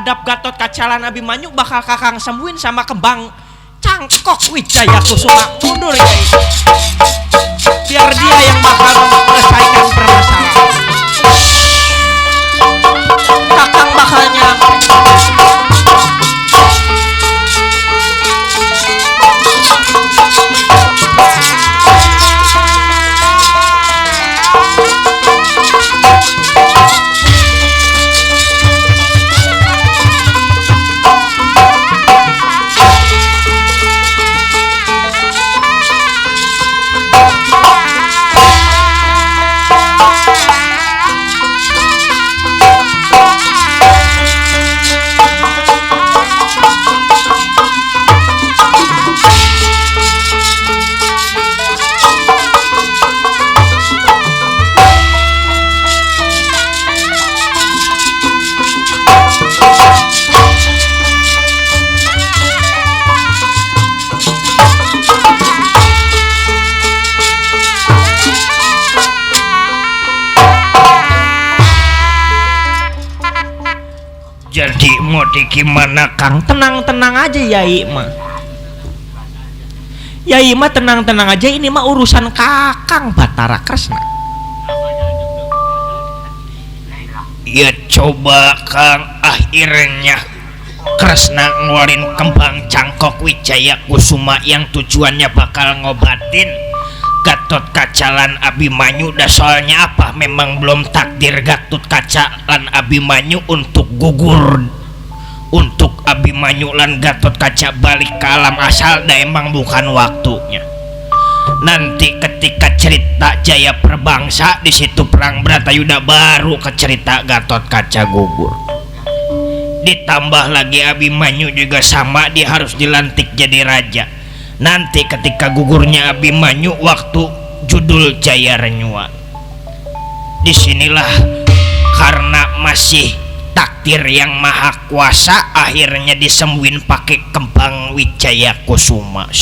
Dap Gatot Kaca lan Abimanyu bakal kakang sembuhin sama kembang Cangkok Wijaya Kusuma. Mundur ya, biar dia yang bakal menyelesaikan permasalahan. Kakang bakal nyampe. Jadi mau gimana Kang? Tenang-tenang aja Yai mah. Yai mah tenang-tenang aja, ini mah urusan Kakang Batara Kresna. Ya coba Kang, akhirnya Kresna ngeluarin kembang Cangkok Wijaya Kusuma yang tujuannya bakal ngobatin Gatot Kaca lan Abimanyu. Dah soalnya apa, memang belum takdir Gatot Kaca lan Abimanyu untuk gugur, untuk Abimanyu lan Gatot Kaca balik ke alam asal. Dah emang bukan waktunya. Nanti ketika cerita Jaya Perbangsa, di situ perang Bratayuda, baru ke cerita Gatot Kaca gugur. Ditambah lagi Abimanyu juga sama, dia harus dilantik jadi raja. Nanti ketika gugurnya Abimanyu, waktu judul Jaya Renyua. Disinilah karena masih takdir yang maha kuasa, akhirnya disembuhin pakai kembang Wijaya Kusuma.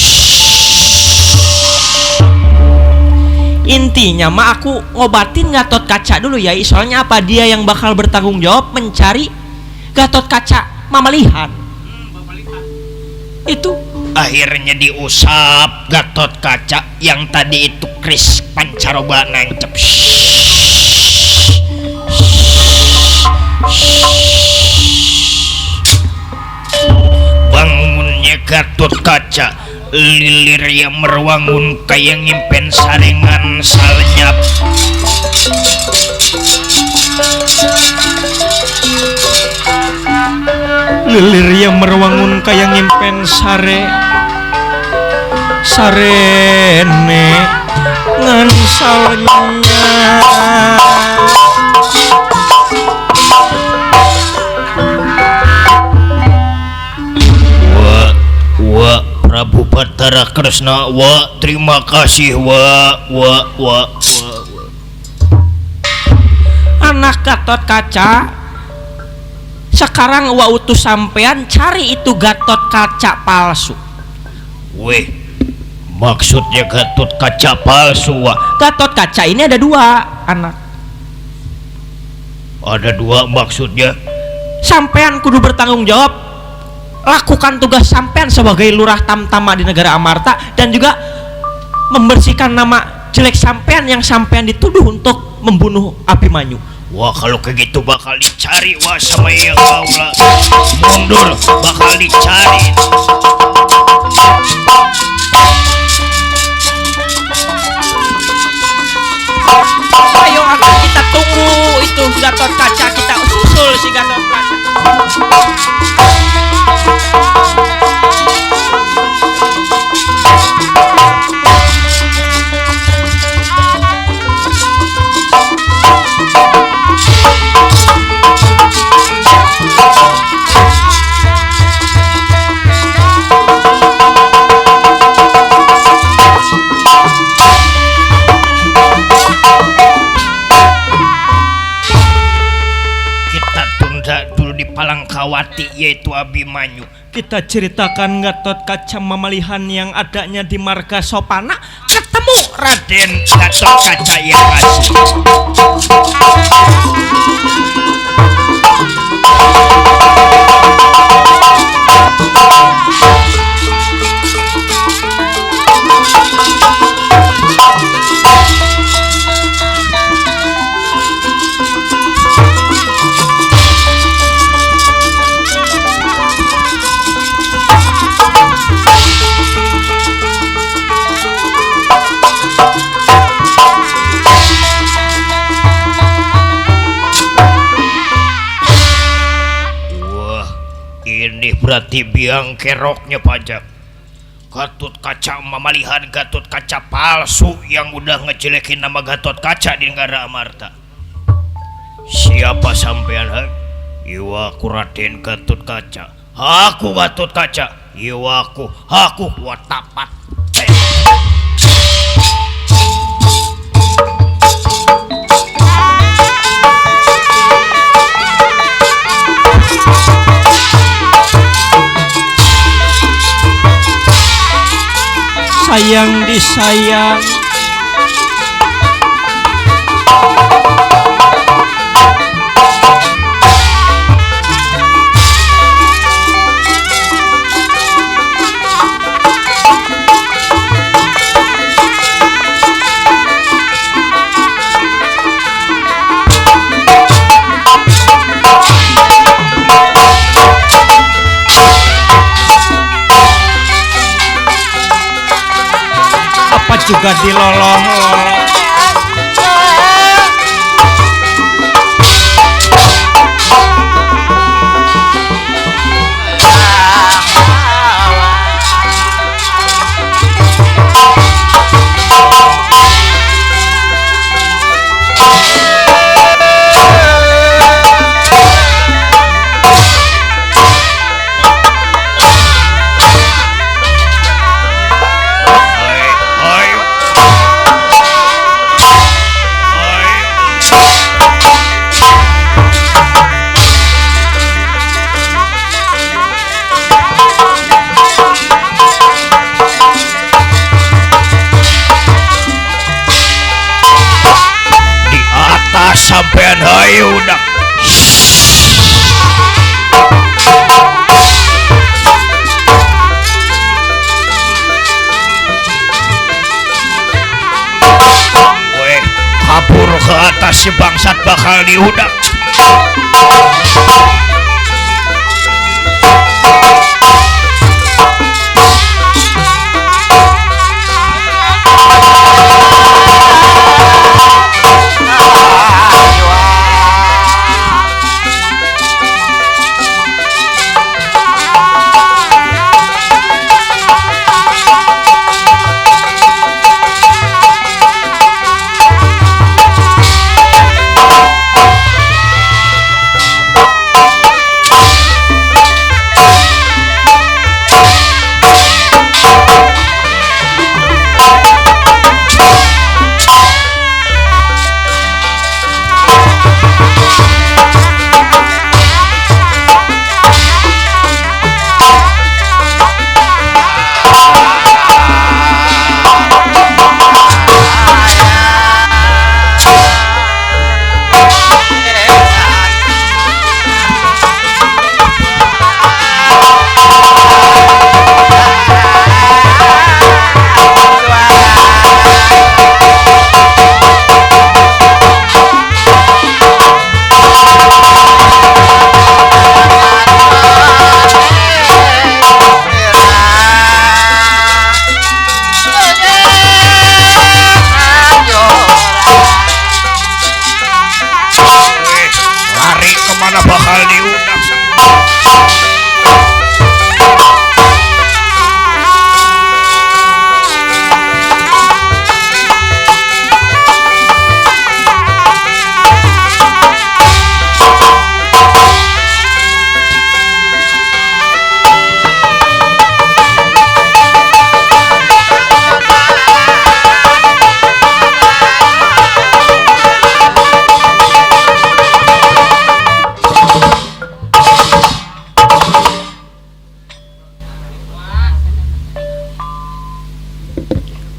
Intinya mah aku ngobatin Gatot Kaca dulu ya, soalnya apa, dia yang bakal bertanggung jawab mencari Gatot Kaca Mamalihan. Itu akhirnya diusap Gatot Kaca yang tadi itu Kris pancaroba nancep. Bangunnya Gatot Kaca, lilir yang merwangun kayak ngimpen saringan salnyap. lilir yang merwangun kayak ngimpen sarene ngansalnya. Wa Prabu Batara Kresna, wa terima kasih wa. Anak Gatot Kaca, sekarang wa utus sampean cari itu Gatot Kaca palsu. Weh, maksudnya Gatot Kaca palsu wa? Gatot Kaca ini ada dua anak. Ada dua maksudnya? Sampean kudu bertanggung jawab, lakukan tugas sampean sebagai lurah Tamtama di negara Amarta, dan juga membersihkan nama jelek sampean yang sampean dituduh untuk membunuh Abimanyu. Wah, kalau kayak gitu bakal dicari wah sama yang kaulah. Mundur, bakal dicari. Ayo akan kita tunggu itu Gatot Kaca, kita susul si Gatot Kaca. Palangkawati yaitu Abimanyu. Kita ceritakan Gatot Kaca Mamalihan yang adanya di marga Sopana, ketemu Raden Gatot Kaca yang asli. ini berarti biang keroknya pajak. Gatot Kaca memalihan Gatot Kaca palsu yang udah ngejelekin nama Gatot Kaca di negara Amarta. Siapa sampean? Iwa aku Raden Gatot Kaca. Aku Gatot Kaca. Iwa aku Watapat. Sayang disayang, apa juga dilolong-lolong. Sampean hayu udah. Weh, kabur ke atas si bangsat bakal diudak.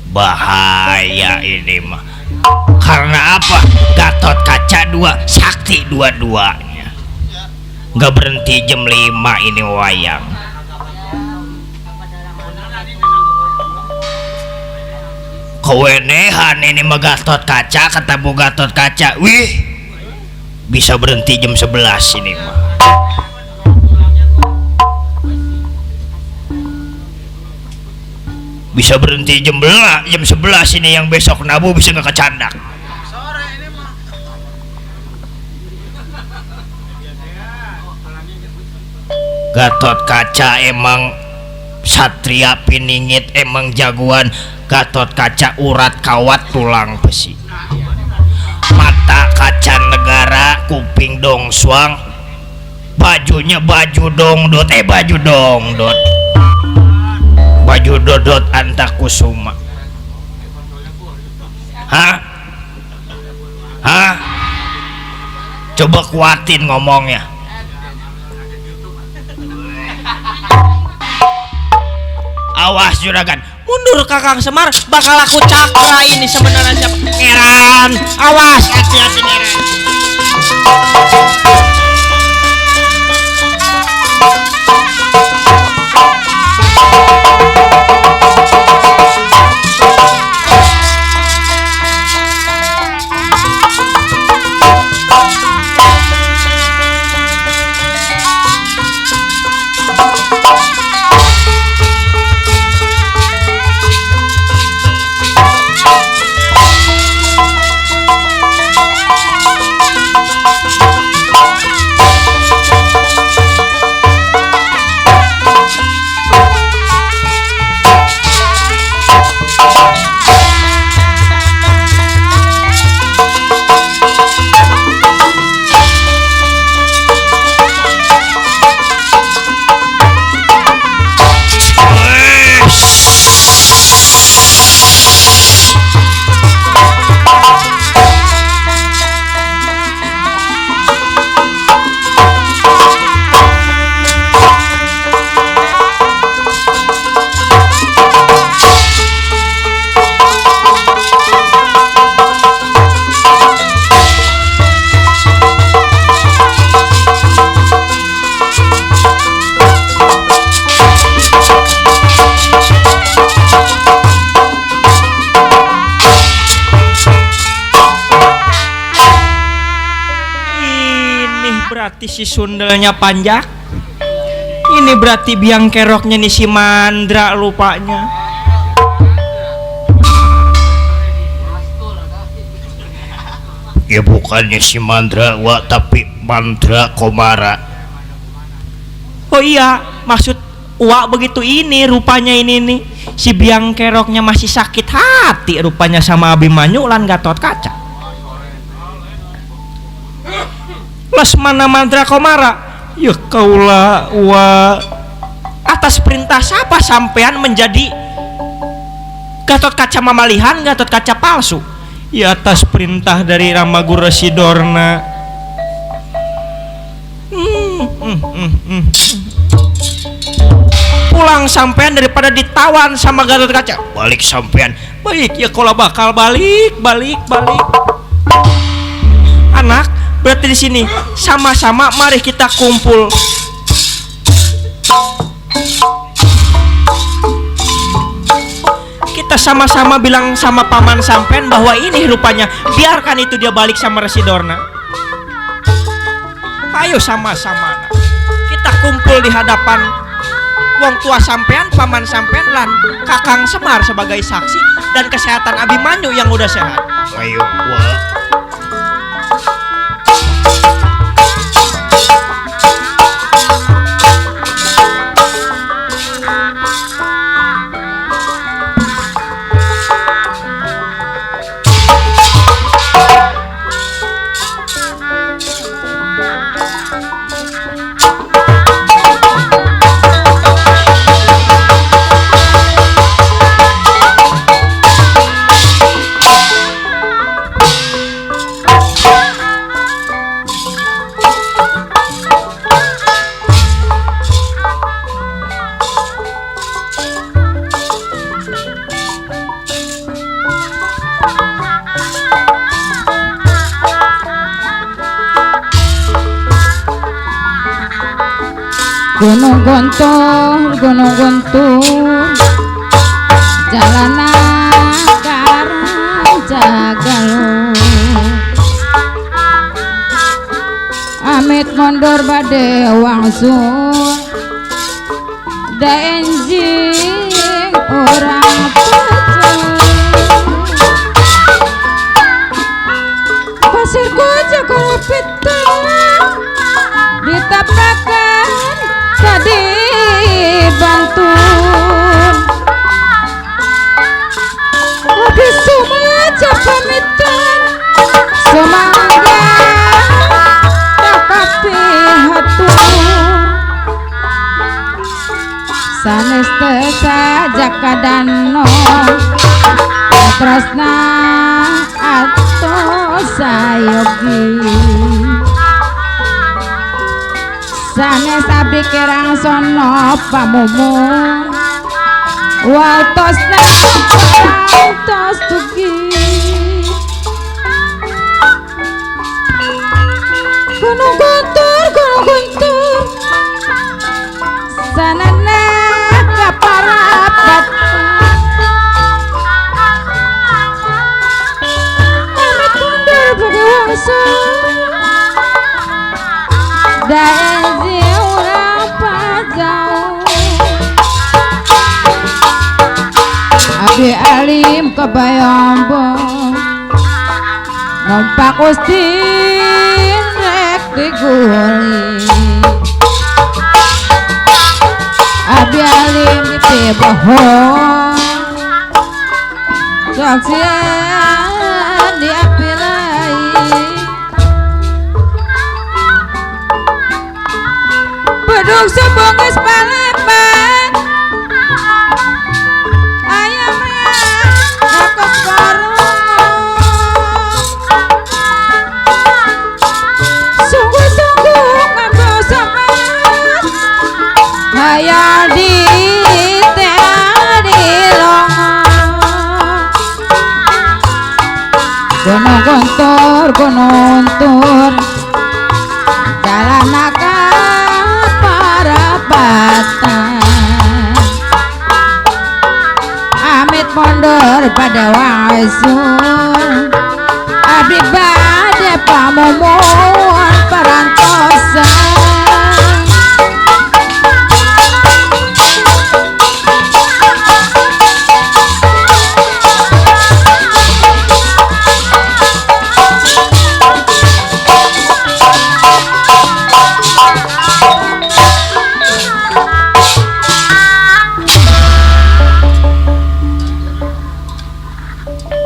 Bahaya ini mah. Karena apa? Gatot Kaca dua, sakti dua-duanya. Nggak berhenti jam 5 ini wayang. Kewenehan ini mah Gatot Kaca, kata Bu Gatot Kaca. Wih, bisa berhenti jam 11 ini mah. Bisa berhenti jam 11 ini, yang besok nabu bisa nggak kecandak. Gatot Kaca emang satria piningit, emang jagoan. Gatot Kaca urat kawat tulang besi, mata kaca negara, kuping dongsuang, bajunya baju dongdot, baju dodot Antakusuma. Hah? Coba kuatin ngomongnya. Awas juragan, Mundur Kakang Semar, bakal aku cakra ini sebenarnya siapa? Ngeran, awas, hati-hati Ngeran. Berarti si sundelnya panjang. Ini berarti biang keroknya nih si Mandra rupanya. Ya bukannya si Mandra tapi Mandra Komara. Oh iya, maksud Wak begitu ini rupanya ini nih. Si biang keroknya masih sakit hati rupanya sama Abimanyu lan Gatot Kaca. Lesmana Mandra Komara, ya kaulah wa atas perintah siapa sampean menjadi Gatot Kaca mamalihan, Gatot Kaca palsu? Ya atas perintah dari Ramagura Sidorna. Pulang sampean daripada ditawan sama Gatot Kaca. Balik sampean. Baik ya kalau bakal balik. Anak, berarti di sini sama-sama mari kita kumpul. Kita sama-sama bilang sama paman sampean bahwa ini rupanya biarkan itu dia balik sama Resi Dorna. Ayo sama-sama kita kumpul di hadapan wong tua sampean, paman sampean lan Kakang Semar sebagai saksi dan kesehatan Abimanyu yang udah sehat. Ayo Wak. Gunung Guntur jalanan karang jagalu amit mundur bade wangsul da enjing orang pecah pasir koja kalau pitang ditapakan tadi sanes saja kadano tresna atau sayogi sanes abdi kirang sono pamumu waltosna waltos tugi gunung guntur sanana kaparapat amit mundur berwasa daenzi urang pajau abdi alim kebayombo nompak ustin rek diguli abdi alim ditibohong saksian diapilai bedug sebongis palepan ayamnya nakes karung sungguh-sungguh ngambil semangat hayal di teadi longo gunung guntur jalan nakal parapatan amit mundur pada waisun abdi bade pamumun parantosan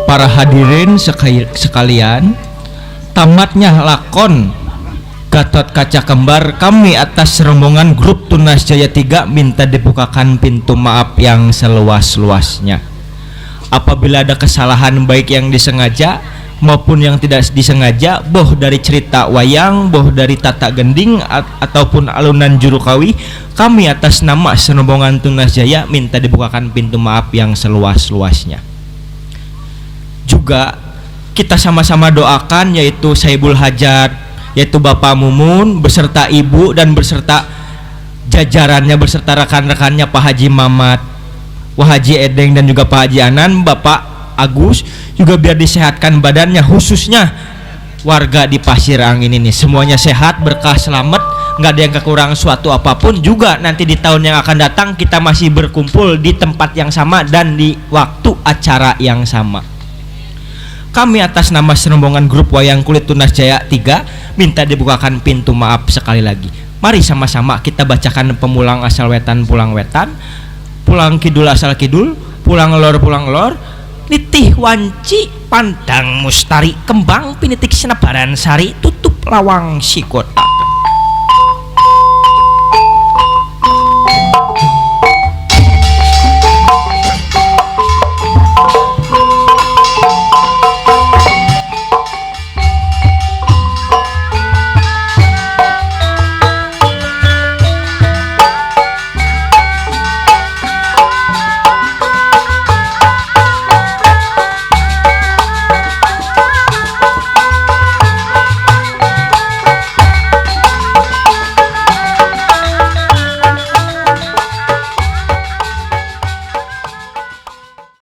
para hadirin sekalian, tamatnya lakon Gatot Kaca Kembar kami atas rombongan grup Tunas Jaya 3 minta dibukakan pintu maaf yang seluas-luasnya. Apabila ada kesalahan baik yang disengaja maupun yang tidak disengaja, boh dari cerita wayang, boh dari tata gending ataupun alunan jurukawi, kami atas nama rombongan Tunas Jaya minta dibukakan pintu maaf yang seluas-luasnya. Juga kita sama-sama doakan yaitu Saibul Hajat, yaitu Bapak Mumun beserta Ibu dan beserta jajarannya, beserta rekan-rekannya Pak Haji Mamat, Wah Haji Edeng dan juga Pak Haji Anan, Bapak Agus juga biar disehatkan badannya, khususnya warga di Pasir Angin ini semuanya sehat, berkah, selamat, nggak ada yang kekurangan suatu apapun. Juga nanti di tahun yang akan datang kita masih berkumpul di tempat yang sama dan di waktu acara yang sama. Kami atas nama serombongan grup Wayang Kulit Tunas Jaya 3 minta dibukakan pintu maaf sekali lagi. Mari sama-sama kita bacakan pemulang asal wetan pulang wetan, pulang kidul asal kidul, pulang lor nitih wanci pandang mustari, kembang pinitik senebaran sari, tutup lawang sikota.